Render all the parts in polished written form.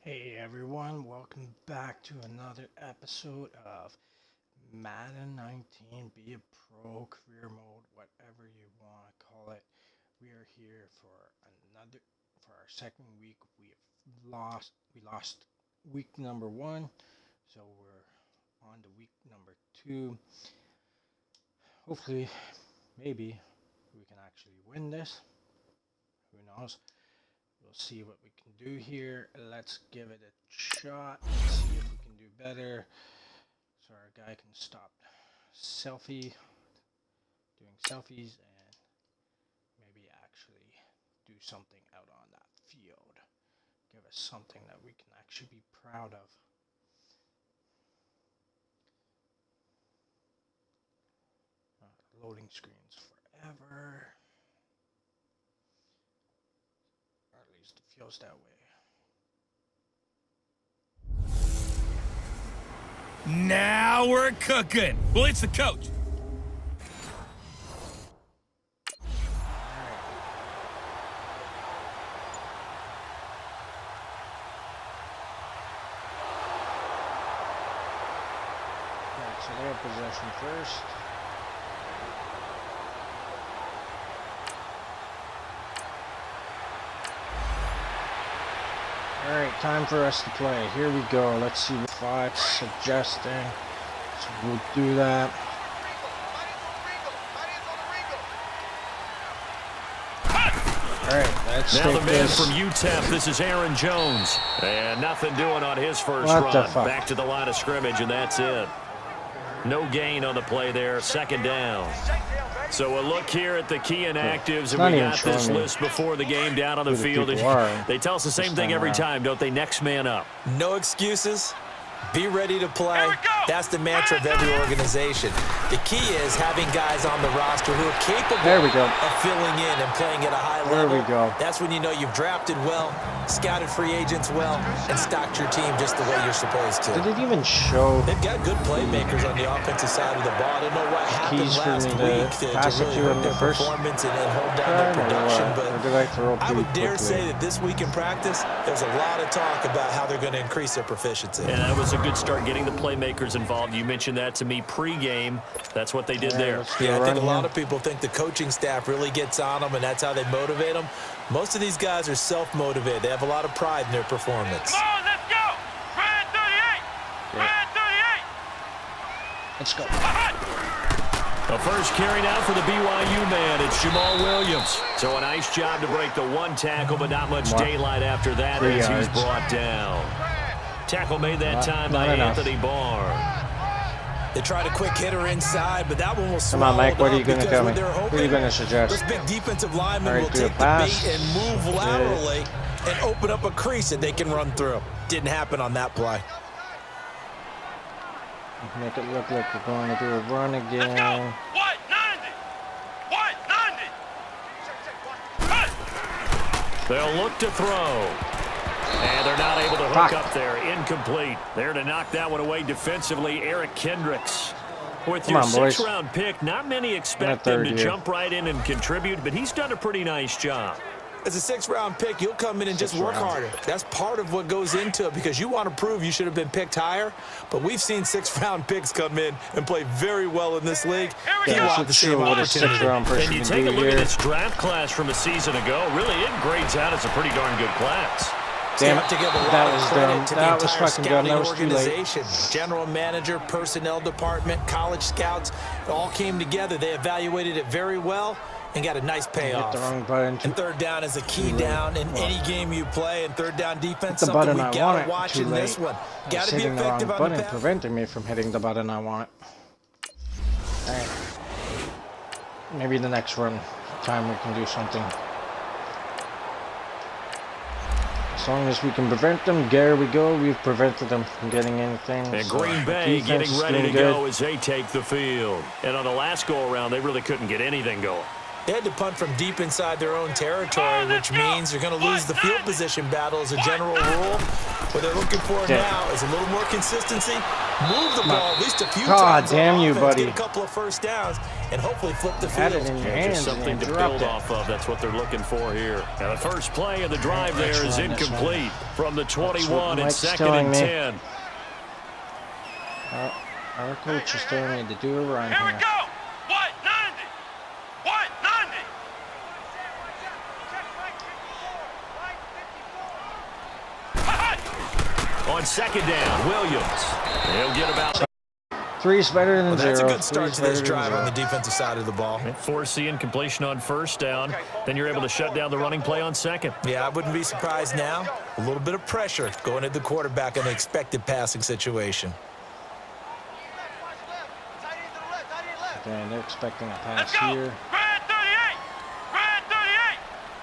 Hey everyone, welcome back to another episode of Madden 19 Be a Pro Career Mode, whatever you want to call it. We are here for our second week. We lost week number 1, so we're on to week number 2. Hopefully, maybe we can actually win this. Who knows? We'll see what we can do here. Let's give it a shot. Let's see if we can do better. So our guy can stop doing selfies, and maybe actually do something out on that field. Give us something that we can actually be proud of. Loading screens forever. It feels that way. Now we're cooking. Well, it's the coach. Right, so they have possession first. Alright, time for us to play. Here we go. Let's see what Fox suggesting. So we'll do that. Alright, let's now take the man this. from UTEP, this is Aaron Jones. And nothing doing on his first What the run. fuck? Back to the line of scrimmage, and that's it. No gain on the play there, second down. So a look here at the key inactives, and we got this list before the game down on the field. They tell us the same thing every time, don't they? Next man up. No excuses. Be ready to play. That's the mantra of every organization. The key is having guys on the roster who are capable of filling in and playing at a high level. There we go. That's when you know you've drafted well, scouted free agents well, and stocked your team just the way you're supposed to. Did it even show? They've got good playmakers on the offensive side of the ball. I don't know what happened last week to really hurt their performance and hold down their production, but I would dare say that this week in practice, there's a lot of talk about how they're going to increase their proficiency. And that was a good start getting the playmakers involved. You mentioned that to me pre-game. That's what they did there. Yeah, I think a lot of people think the coaching staff really gets on them, and that's how they motivate them. Most of these guys are self-motivated. They have a lot of pride in their performance. Come on, let's go! Red 38! Red 38! Let's go. The first carry now for the BYU man. It's Jamal Williams. So a nice job to break the one tackle, but not much daylight after that as he's brought down. Tackle made that time by Anthony Barr. They tried a quick hitter inside, but that one will Come on, Mike. What are you going to tell me? What are you going to suggest? This big defensive lineman will do a take the pass. bait and move laterally and open up a crease that they can run through. Didn't happen on that play. Make it look like we're going to do a run again. Let's go! White 90! White 90! They'll look to throw. And they're not able to hook up there. Incomplete. There to knock that one away defensively, Eric Kendricks. With your sixth-round pick, not many expect him to jump right in and contribute, but he's done a pretty nice job. As a sixth-round pick, you'll come in and just work harder. That's part of what goes into it because you want to prove you should have been picked higher. But we've seen sixth-round picks come in and play very well in this league. Yeah, should show what a sixth-round person and you can take do a look here. at this draft class from a season ago. Really, it grades out as a pretty darn good class. Damn it, that was dumb. That was fucking dumb. That was too late. General manager, personnel department, college scouts, it all came together. They evaluated it very well and got a nice payoff. Hit the wrong button. And third down is a key down in any game you play. And third down defense, the something button we I got want to watch too in late. this one. Got to be hitting the wrong effective on button, the pass. preventing me from hitting the button I want. Alright. Maybe the next run time we can do something. As long as we can prevent them, there we go. We've prevented them from getting anything. And Green Bay getting ready to go as they take the field. And on the last go-around, they really couldn't get anything going. They had to punt from deep inside their own territory, which means you're going to lose the field position battle as a general rule. What they're looking for now is a little more consistency. Move the ball at least a few times. Damn you, buddy. Get a couple of first downs and hopefully flip the field. Had it in your hands, just something to build off of. That's what they're looking for here. Now the first play of the drive there is incomplete from the 21 and 2nd and 10. Our coach is telling me to do a run here. Here we go. What 90? What 90? On 2nd down, Williams. He'll get about 3's better than 0. That's a good start to this drive on the defensive side of the ball. Force the incompletion on 1st down. Then you're able to shut down the running play on 2nd. Yeah, I wouldn't be surprised now. A little bit of pressure going at the quarterback in an expected passing situation. Okay, they're expecting a pass Let's go. here. Red 38. Red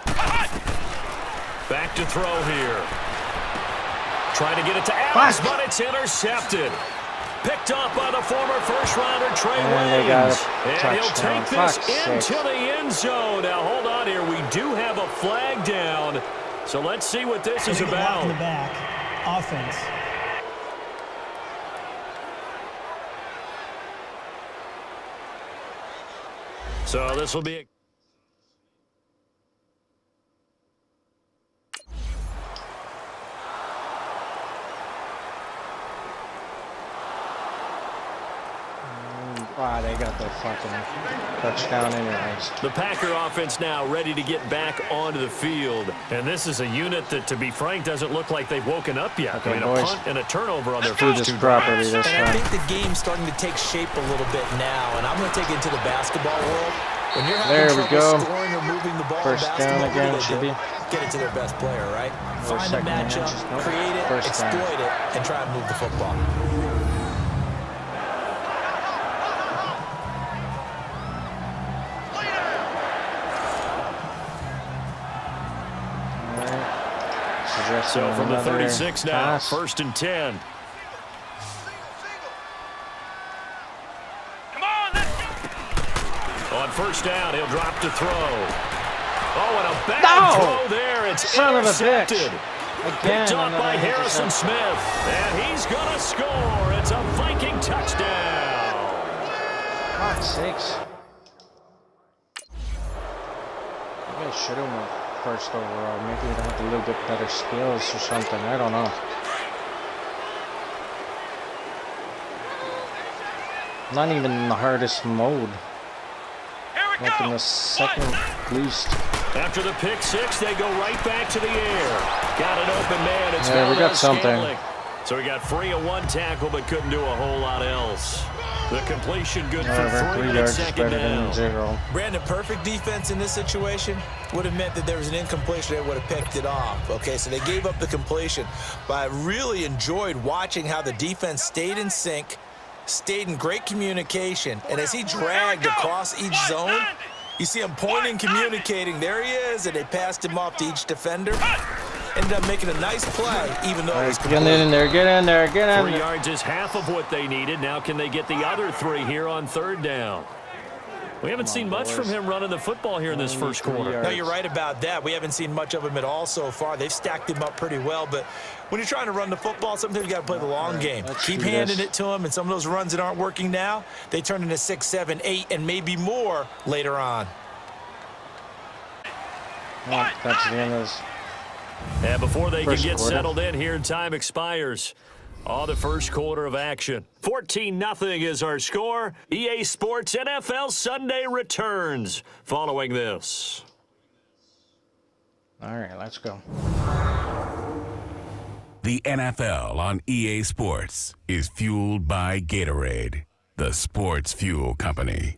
38. Back to throw here. Trying to get it to Adams, but it's intercepted. Picked up by the former first-rounder Trey Waynes. And he'll take this into the end zone. Now, hold on here. We do have a flag down. So let's see what this is about. In the back. Offense. So this will be a Wow, they got the fucking touchdown anyways. The Packer offense now ready to get back onto the field. And this is a unit that, to be frank, doesn't look like they've woken up yet. Okay, I mean, boys. a punt and a turnover on their Do first this two properly drives. this And I time. think the game's starting to take shape a little bit now, and I'm going to take it into the basketball world. When you're having There we trouble go. scoring or moving the ball First in down basketball, again, what do should they be. do? Get it to their best player, right? Or Find a second hand, matchup, just- nope. create it, First down. exploit it, and try and move the football. So from the 36 now, pass. 1st and 10. Come on, let's go. On 1st down, he'll drop to throw. Oh, and a bad No! throw there. It's Son of a bitch. intercepted. Again, Picked up another by Harrison interception. Smith. And he's going to score. It's a Viking touchdown. Fuck's sakes. Maybe I should have went first overall. Maybe we'd have a little bit better skills or something. I don't know. Not even in the hardest mode. Here we Like go. in the second least. After the pick six, they go right back to the air. Got an open man. It's Yeah, we got something. Scanlon. So we got 3 of 1 tackle, but couldn't do a whole lot else. The completion good Whatever, for 3 3 and yards is 2nd better down. than 0. Brandon, perfect defense in this situation would have meant that there was an incompletion. They would have picked it off. Okay, so they gave up the completion. But I really enjoyed watching how the defense stayed in sync, stayed in great communication. And as he dragged across each zone, you see him pointing, communicating. There he is, and they passed him off to each defender. Ended up making a nice play, even though it was Get complete. in there, get in there, get in 3 there. yards is half of what they needed. Now can they get the other 3 here on 3rd down? We haven't seen much from him running the football here in this first quarter. No, you're right about that. We haven't seen much of him at all so far. They've stacked him up pretty well, but when you're trying to run the football, sometimes you got to play the long game. Let's Keep do handing this. it to him, and some of those runs that aren't working now, they turn into 6, 7, 8, and maybe more later on. Well, that's the end of this. And before they can First get quarter. settled in here, time expires. On the first quarter of action. 14-0 is our score. EA Sports NFL Sunday returns following this. All right, let's go. The NFL on EA Sports is fueled by Gatorade, the sports fuel company.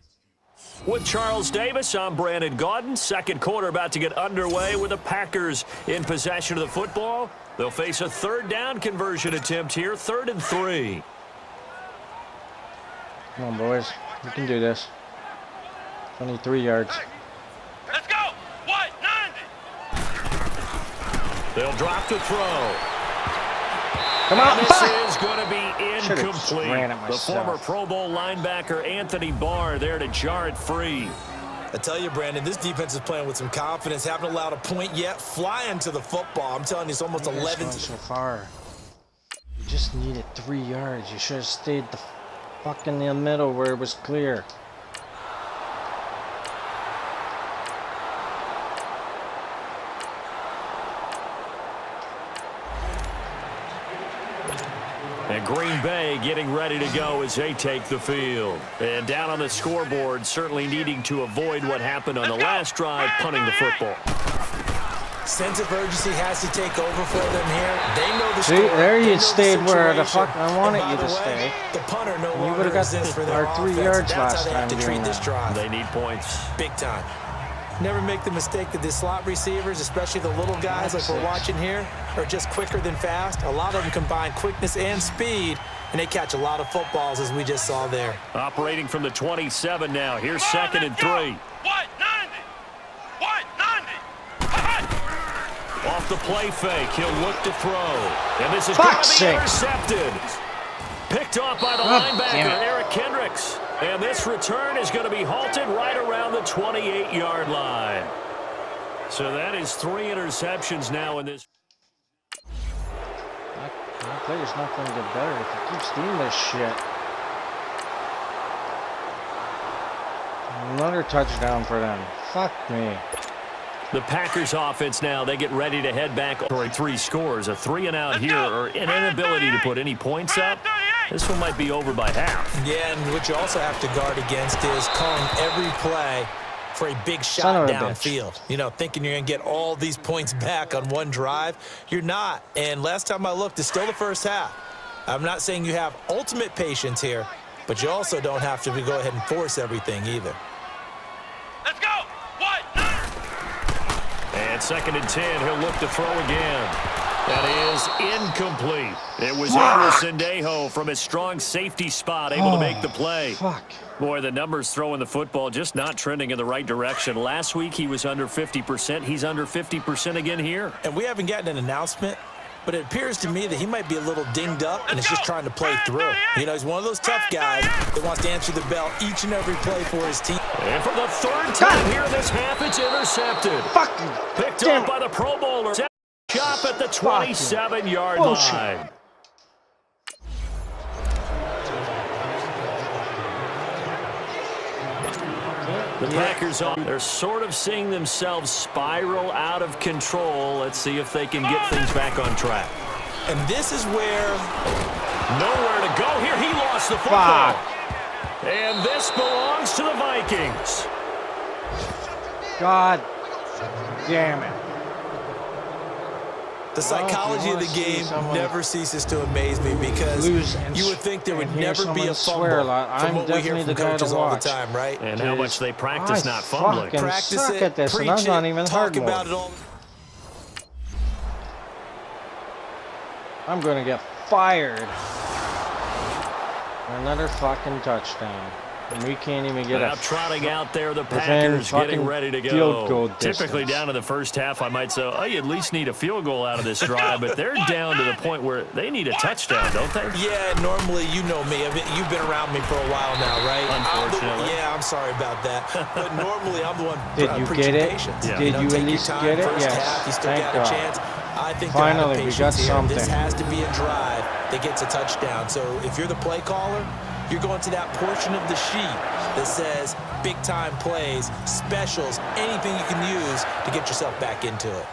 With Charles Davis, I'm Brandon Gaudin. Second quarter about to get underway with the Packers in possession of the football. They'll face a 3rd down conversion attempt here, 3rd and 3. Come on, boys. We can do this. 23 yards. Let's go. What 90? They'll drop to throw. Come on, And this is going to be Should've just ran incomplete. it The myself. former Pro Bowl linebacker Anthony Barr there to jar it free. I tell you, Brandon, this defense is playing with some confidence. Haven't allowed a point yet. Flying to the football. I'm telling you, it's almost 11. So far, you just needed 3 yards. You should have stayed the fuck in the middle where it was clear. And Green Bay getting ready to go as they take the field. And down on the scoreboard, certainly needing to avoid what happened on the last drive, punting the football. Sense of urgency has to take over for them here. They know the score. See, there you stayed where the fuck I wanted you to stay. The punter no longer you would have got our 3 yards last time. They need points. Big time. Never make the mistake that the slot receivers, especially the little guys like we're watching here, are just quicker than fast. A lot of them combine quickness and speed, and they catch a lot of footballs, as we just saw there. Operating from the 27 now. Here's 2nd and 3. White 90. White 90. Off the play fake, he'll look to throw. And this is going to be intercepted. Picked off by the linebacker, Eric Kendricks. And this return is going to be halted right around the 28-yard line. So that is 3 interceptions now in this. My player's not going to get better if he keeps doing this shit. Another touchdown for them. Fuck me. The Packers offense now, they get ready to head back for 3 scores. A 3-and-out here, or an inability to put any points up. This one might be over by half. Yeah, and what you also have to guard against is calling every play for a big shot downfield. You know, thinking you're going to get all these points back on one drive. You're not. And last time I looked, it's still the first half. I'm not saying you have ultimate patience here, but you also don't have to go ahead and force everything either. Let's go. What? And 2nd and 10, he'll look to throw again. That is incomplete. It was Anderson Dejo from his strong safety spot able to make the play. Fuck. Boy, the numbers throwing the football just not trending in the right direction. Last week he was under 50%. He's under 50% again here. And we haven't gotten an announcement, but it appears to me that he might be a little dinged up and is just trying to play through. You know, he's one of those tough guys that wants to answer the bell each and every play for his team. And for the 3rd time here this half, it's intercepted. Fucking picked up by the Pro Bowler. Chop at the 27-yard line. The Packers, they're sort of seeing themselves spiral out of control. Let's see if they can get things back on track. And this is where nowhere to go here. He lost the football. And this belongs to the Vikings. God damn it. The psychology of the game never ceases to amaze me because you would think there would never be a fumble from what we hear from coaches all the time, right? And how much they practice not fumbling. Practice it, preach it, talk about it all. I'm going to get fired. Another fucking touchdown. And we can't even get up trotting out there, the Packers getting ready to go. Field goal Typically down to the first half, I might say, oh, you at least need a field goal out of this drive, but they're down to the point where they need a touchdown, don't they? Yeah, normally, you know me. You've been around me for a while now, right? Unfortunately. I'm sorry about that. But normally, I'm the one Did you get it? patience. Yeah. Did you at least get it? Yes. Half, you still got a chance. I think finally we got something. This has to be a drive that gets a touchdown. So if you're the play caller, you're going to that portion of the sheet that says big-time plays, specials, anything you can use to get yourself back into it.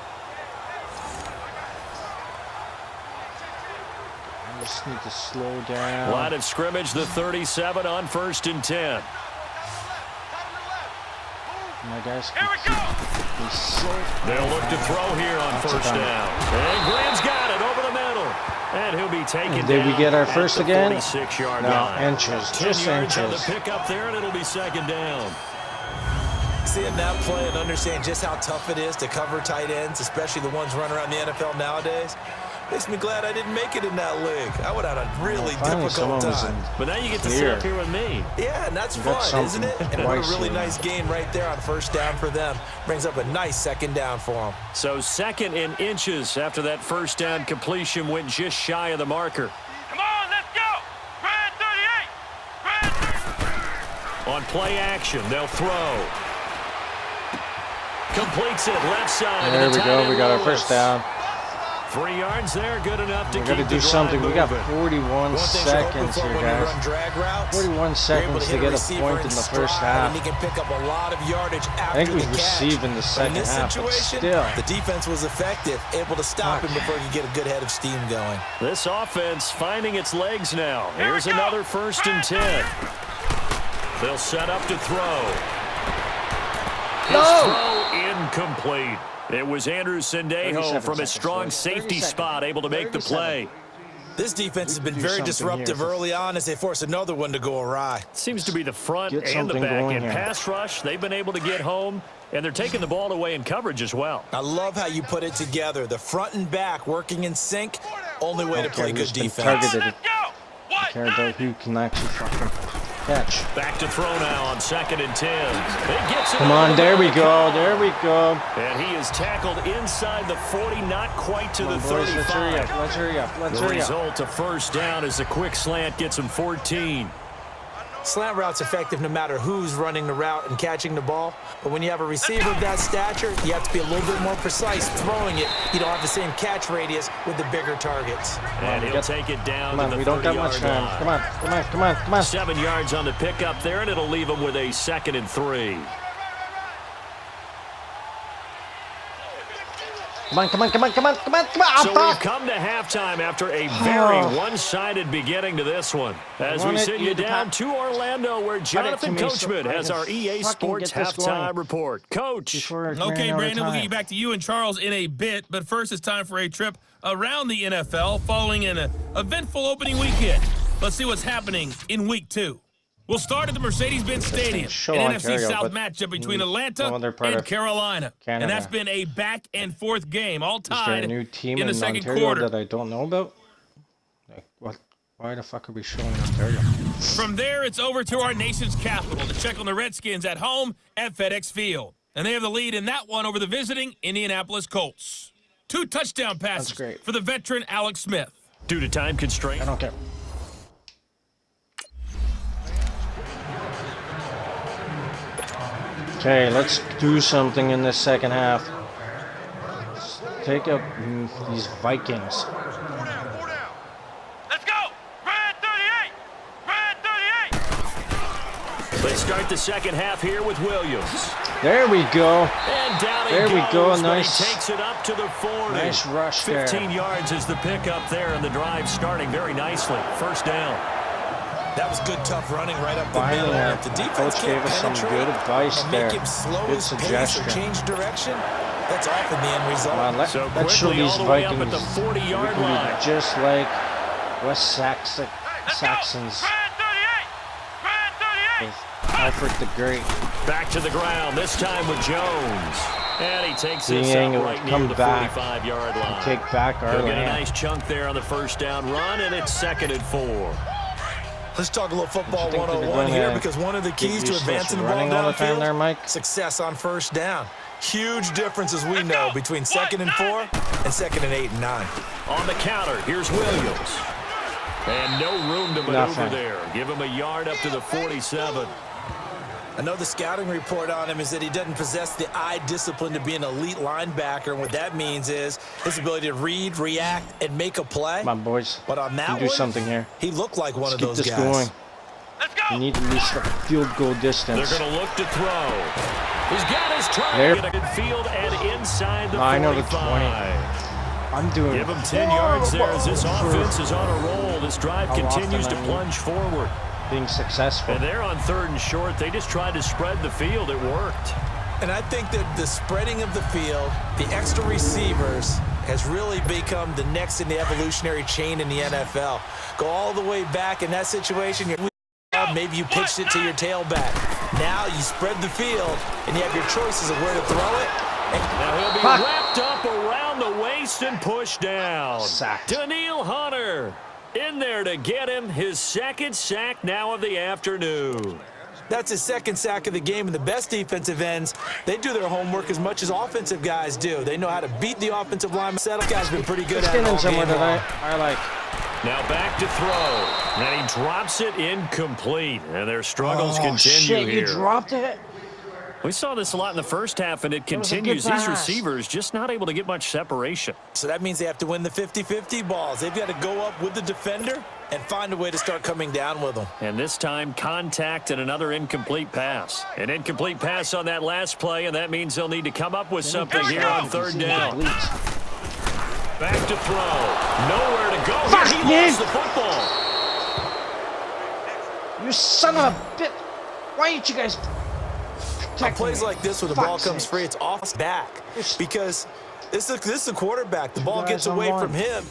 I just need to slow down. Line of scrimmage, the 37 on 1st and 10. My guys Here we go. They'll look to throw here on 1st down. And Graham's got it over the middle. And he'll be taken down. Did we get our first again? 46-yard no, line. inches. 10 just yards on the inches. pick up there, and it'll be 2nd down. Seeing that play and understand just how tough it is to cover tight ends, especially the ones running around the NFL nowadays, makes me glad I didn't make it in that league. I would have had a really difficult time. But now you get to sit up here with me. Yeah, and that's fun, isn't it? And what a really nice game right there on 1st down for them. Brings up a nice 2nd down for them. So 2nd in inches after that 1st down completion went just shy of the marker. Come on, let's go. Red 38. Red. On play action, they'll throw. Completes it left side. There we go. We got our first down. 3 yards there, good enough to keep the drive moving. We got to do something. We got 41 seconds here, guys. 41 seconds to get a point in the first half. And he can pick up a lot of yardage after I think we received in the second half, but still. The defense was effective, able to stop him before he could get a good head of steam going. This offense finding its legs now. Here's another 1st and 10. They'll set up to throw. His throw incomplete. It was Andrew Sendejo from a strong safety spot able to make the play. This defense has been very disruptive early on as they force another one to go awry. Seems to be the front and the back end. Pass rush, they've been able to get home, and they're taking the ball away in coverage as well. I love how you put it together. The front and back working in sync. Only way to play good defense. Targeted. I care about who can actually fucking catch. Back to throw now on 2nd and 10. It gets it. Come on, there we go. There we go. And he is tackled inside the 40, not quite to the 35. Let's hurry up. Let's hurry up. Let's hurry up. The result, a first down as the quick slant gets him 14. Slant route's effective no matter who's running the route and catching the ball. But when you have a receiver of that stature, you have to be a little bit more precise throwing it. You don't have the same catch radius with the bigger targets. And he'll take it down to the 30-yard line. We don't got much time. Come on, come on, come on, come on. 7 yards on the pickup there, and it'll leave him with a 2nd and 3. Come on, come on, come on, come on, come on, come on. So we've come to halftime after a very one-sided beginning to this one. As we send you down to Orlando, where Jonathan Coachman has our EA Sports halftime report. Coach. Okay, Brandon, we'll get you back to you and Charles in a bit, but first it's time for a trip around the NFL following an eventful opening weekend. Let's see what's happening in Week 2. We'll start at the Mercedes-Benz Stadium, an NFC South matchup between Atlanta and Carolina. And that's been a back-and-forth game, all tied new team in the second quarter. That I don't know about? Like, what? Why the fuck are we showing Ontario? From there, it's over to our nation's capital to check on the Redskins at home at FedEx Field. And they have the lead in that one over the visiting Indianapolis Colts. 2 touchdown passes for the veteran Alex Smith. Due to time constraint. I don't care. Okay, let's do something in this second half. Let's take up these Vikings. 4 down. Let's go. Red 38. Red 38. They start the second half here with Williams. There we go. And down there we go. Nice. He takes it up to the 40. Nice rush 15 yards is the pickup there, and the drive starting very nicely. First down. That was good, tough running right up the middle. If the defense Coach gave us some good advice there. Make him slow good his suggestion. pace or change direction. That's often the end result. Come on, let's show these Vikings at the 40-yard line. Just like West Saxons. Alfred the Great. Back to the ground, this time with Jones. And he takes this up right near the 45-yard line. Take back our He'll get a nice chunk there on the first down run, and it's 2nd and 4. Let's talk a little football 101 here, because one of the keys to advancing the ball downfield, success on first down. Huge difference, as we know, between 2nd and 4 and 2nd and 8 and 9. On the counter, here's Williams. And no room to maneuver there. Give him a yard up to the 47. Another scouting report on him is that he doesn't possess the eye discipline to be an elite linebacker. And what that means is his ability to read, react, and make a play. Come on, boys. But on that one, do something here. He looked like one of those guys. Going. Let's go. We need at least a field goal distance. They're going to look to throw. He's got his target at midfield and inside the 45. I know the 20. I'm doing. Give him 10 yards there as this offense is on a roll. This drive continues to plunge forward. Being successful. And they're on 3rd and short. They just tried to spread the field. It worked. And I think that the spreading of the field, the extra receivers, has really become the next in the evolutionary chain in the NFL. Go all the way back in that situation. Maybe you pitched it to your tailback. Now you spread the field, and you have your choices of where to throw it. Now he'll be wrapped up around the waist and pushed down. Sacked. Daniil Hunter in there to get him his 2nd sack now of the afternoon. That's his 2nd sack of the game, and the best defensive ends, they do their homework as much as offensive guys do. They know how to beat the offensive line. Settle guy's been pretty good at it. Somewhere that I like. Now back to throw, and he drops it incomplete, and their struggles continue shit, here. You dropped it? We saw this a lot in the first half, and it continues. These receivers just not able to get much separation. So that means they have to win the 50-50 balls. They've got to go up with the defender and find a way to start coming down with them. And this time, contact and another incomplete pass. An incomplete pass on that last play, and that means they'll need to come up with something here on third down. Back to throw. Nowhere to go. He lost the football. You son of a bitch. Why ain't you guys... On plays like this where the ball comes free, it's off his back. Because this is the quarterback. The ball gets away from him.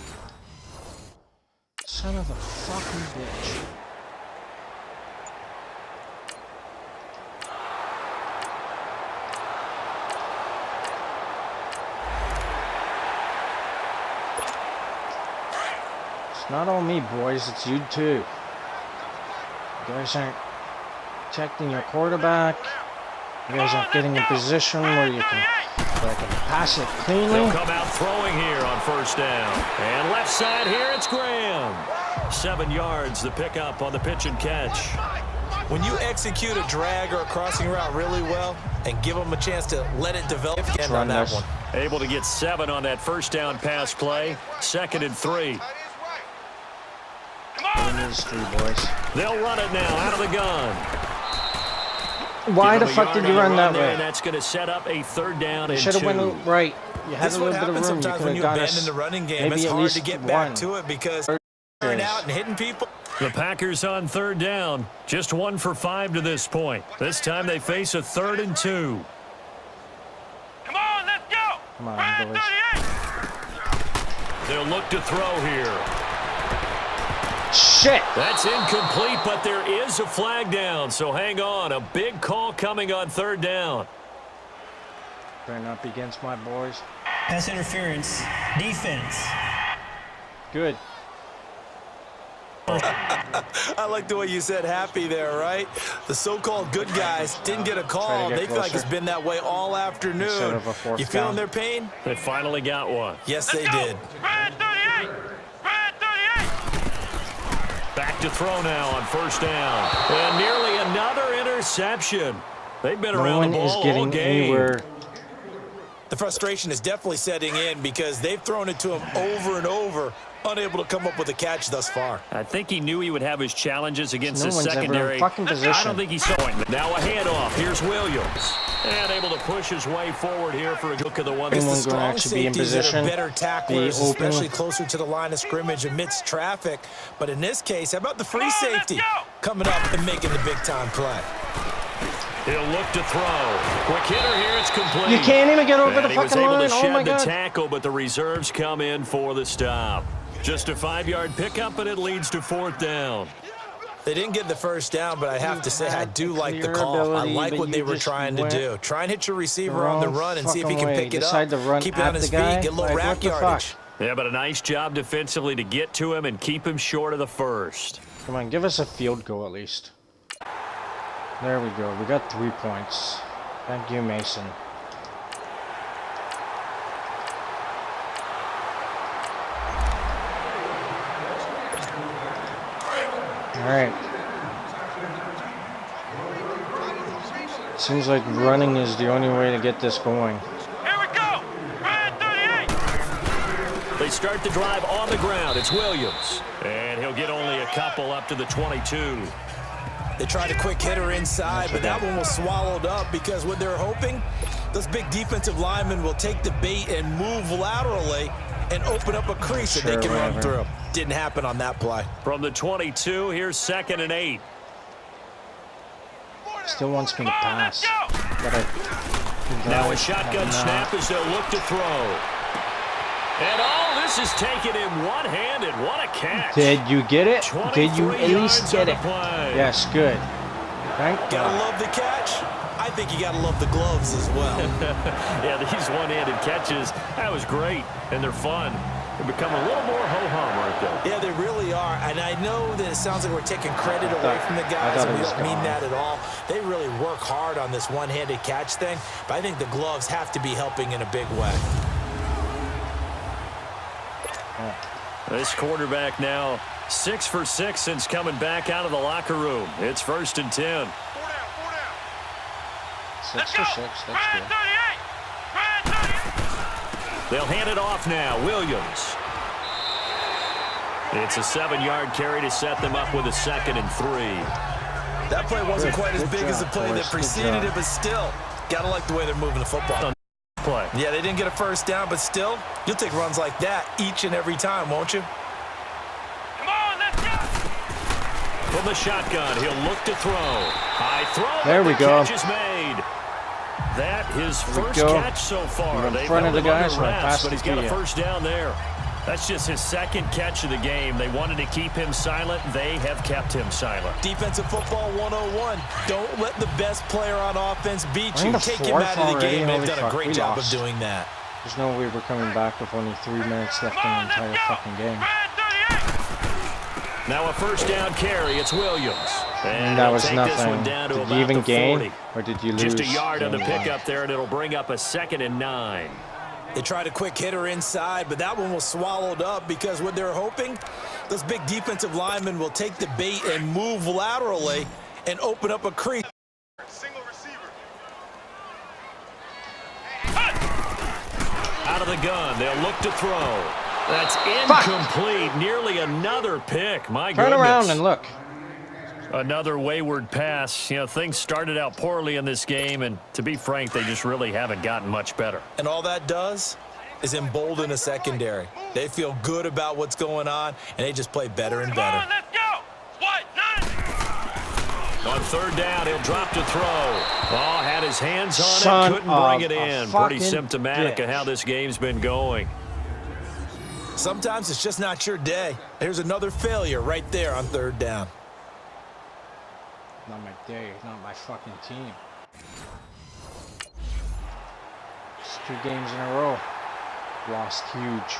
Son of a fucking bitch. It's not all me, boys. It's you too. You guys aren't protecting your quarterback. You guys aren't getting in position where you can pass it cleanly. They'll come out throwing here on first down. And left side here, it's Graham. 7 yards, the pickup on the pitch and catch. When you execute a drag or a crossing route really well and give them a chance to let it develop again on that one. Able to get 7 on that first down pass play. 2nd and 3. Boys. They'll run it now out of the gun. Why the fuck did you run that way? And that's going to set up a third down and 2. Should have went right. You had a little bit of room. Sometimes when you abandon the running game, it's hard to get back to it because turning out and hitting people. The Packers on third down. Just 1 for 5 to this point. This time they face a 3rd and 2. Come on, let's go. Come on, boys. They'll look to throw here. Shit! That's incomplete, but there is a flag down, so hang on. A big call coming on third down. Better not be against my boys. Pass interference. Defense. Good. I like the way you said happy there, right? The so-called good guys didn't get a call. They feel like it's been that way all afternoon. You feeling their pain? They finally got one. Yes, they did. Back to throw now on first down. And nearly another interception. They've been around the ball all game. Anywhere. The frustration is definitely setting in because they've thrown it to him over and over, unable to come up with a catch thus far. I think he knew he would have his challenges against his secondary. I don't think he saw it. Now a handoff. Here's Williams. And able to push his way forward here for a look at the one. It's the strong safeties that are better tacklers, especially closer to the line of scrimmage amidst traffic. But in this case, how about the free safety coming up and making the big-time play? He'll look to throw. Quick hitter here. It's complete. You can't even get over the fucking line. He was able to shed the tackle, but the reserves come in for the stop. Just a 5-yard pickup, and it leads to 4th down. They didn't get the first down, but I have to say I do like the call. I like what they were trying to do. Try and hit your receiver on the run and see if he can pick it up. Keep it on his feet, get a little rack yardage. Yeah, but a nice job defensively to get to him and keep him short of the first. Come on, give us a field goal at least. There we go. We got 3 points. Thank you, Mason. All right. Seems like running is the only way to get this going. Here we go. Red 38. They start the drive on the ground. It's Williams. And he'll get only a couple up to the 22. They tried a quick hitter inside, but that one was swallowed up because what they're hoping, those big defensive linemen will take the bait and move laterally and open up a crease that they can run through. Didn't happen on that play. From the 22, here's 2nd and 8. Still wants me to pass. Now a shotgun snap as they'll look to throw. And all this is taken in one-handed. What a catch. Did you get it? Did you at least get it? Yes, good. Thank God. Gotta love the catch. I think you gotta love the gloves as well. Yeah, these one-handed catches, that was great, and they're fun. They become a little more ho-hum, aren't they? Yeah, they really are. And I know that it sounds like we're taking credit away from the guys, and we don't mean that at all. They really work hard on this one-handed catch thing, but I think the gloves have to be helping in a big way. This quarterback now 6 for 6 since coming back out of the locker room. It's 1st and 10. 6 for 6. That's good. They'll hand it off now. Williams. It's a 7-yard carry to set them up with a 2nd and 3. That play wasn't quite as big as the play that preceded it, but still, gotta like the way they're moving the football. Play. Yeah, they didn't get a first down, but still, you'll take runs like that each and every time, won't you? Come on, let's go. From the shotgun, he'll look to throw. High throw. There we go. Catch is made. That his first catch so far. In front of the guys, but he's got a first down there. That's just his 2nd catch of the game. They wanted to keep him silent. They have kept him silent. Defensive football 101. Don't let the best player on offense beat you. Take him out of the game. They've done a great job of doing that. There's no way we're coming back with only 3 minutes left in the entire fucking game. Now a first down carry. It's Williams. And that was nothing. This one nothing. down to Did about you even the gain, 40. or did you lose? Just a yard on the pickup there, and it'll bring up a 2nd and 9. They tried a quick hitter inside, but that one was swallowed up because what they're hoping, those big defensive linemen will take the bait and move laterally and open up a crease. Single receiver. Out of the gun, they'll look to throw. That's incomplete. Nearly another pick. My goodness. Turn around and look. Another wayward pass. You know, things started out poorly in this game, and to be frank, they just really haven't gotten much better. And all that does is embolden a secondary. They feel good about what's going on, and they just play better and better. Come on, let's go. What? 9. On 3rd down, he'll drop to throw. Oh, had his hands on Son it, couldn't bring it of a in. Pretty fucking symptomatic bitch. of how this game's been going. Sometimes it's just not your day. Here's another failure right there on 3rd down. Not my day, not my fucking team. It's 2 games in a row. Lost huge.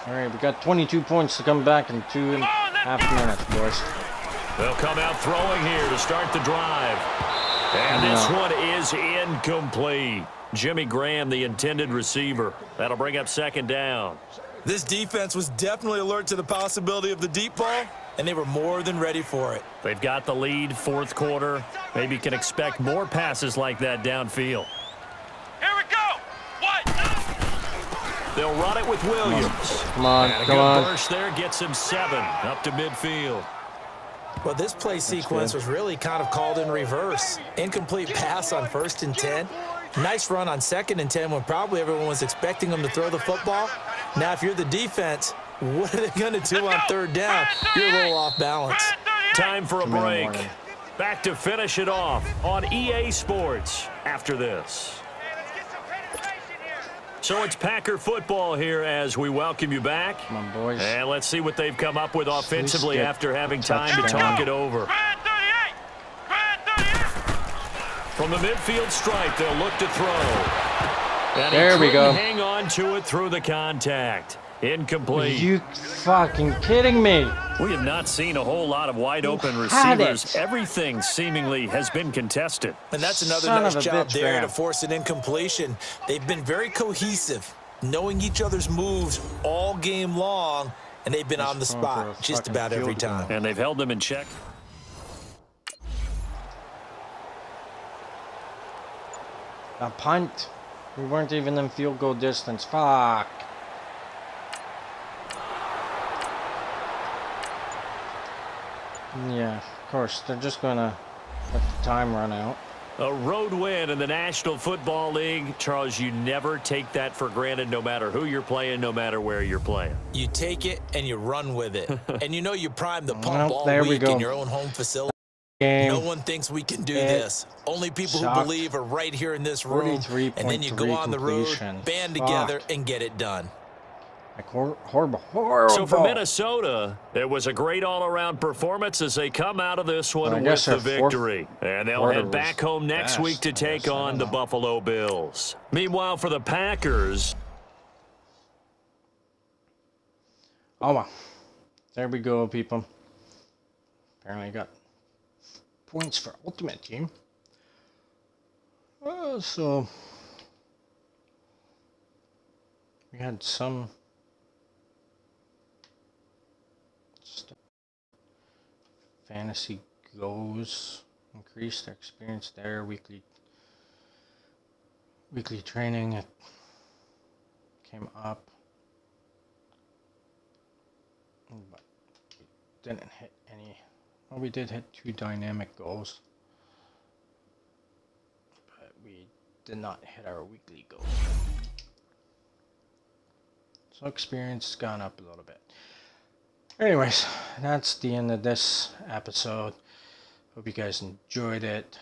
All right, we got 22 points to come back in 2.5 minutes, boys. They'll come out throwing here to start the drive. And this one is incomplete. Jimmy Graham, the intended receiver. That'll bring up 2nd down. This defense was definitely alert to the possibility of the deep ball, and they were more than ready for it. They've got the lead, 4th quarter. Maybe can expect more passes like that downfield. Here we go. What? They'll run it with Williams. Come on, and a come good on. burst there gets him 7 up to midfield. Well, this play sequence was really kind of called in reverse. Incomplete pass on 1st and 10. Nice run on 2nd and 10 when probably everyone was expecting them to throw the football. Now, if you're the defense, what are they going to do on 3rd down? You're a little off balance. Time for a break. Back to finish it off on EA Sports after this. So it's Packer football here as we welcome you back. Come on, boys. And let's see what they've come up with offensively after having time to talk it over. From the midfield stripe, they'll look to throw. And there we go. Hang on to it through the contact. Incomplete. Are you fucking kidding me? We have not seen a whole lot of wide open receivers. Everything seemingly has been contested. And that's another Son nice of a job bitch, there man. to force an incompletion. They've been very cohesive, knowing each other's moves all game long, and they've been on the spot just about every time. And they've held them in check. A punt. We weren't even in field goal distance. Fuck. Yeah, of course. They're just gonna let the time run out. A road win in the National Football League. Charles, you never take that for granted no matter who you're playing, no matter where you're playing. You take it and you run with it. And you know you prime the pump all there we week go. in your own home facility. Game. No one thinks we can do this. Only people who believe are right here in this room. And then you go on the road, band together, and get it done. Like horrible. So for Minnesota, it was a great all-around performance as they come out of this one with the victory. And they'll head back home next week to take on the Buffalo Bills. Meanwhile, for the Packers... Oh, well. There we go, people. Apparently I got points for Ultimate Team. So... We had some fantasy goes, increased our experience there, weekly training, it came up, but we didn't hit any. Well, we did hit 2 dynamic goals, but we did not hit our weekly goal. So experience has gone up a little bit. Anyways, that's the end of this episode. Hope you guys enjoyed it.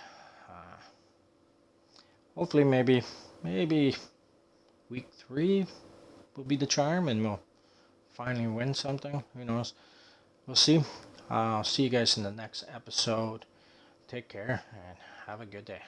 Hopefully maybe week 3 will be the charm and we'll finally win something. Who knows? We'll see. I'll see you guys in the next episode. Take care and have a good day.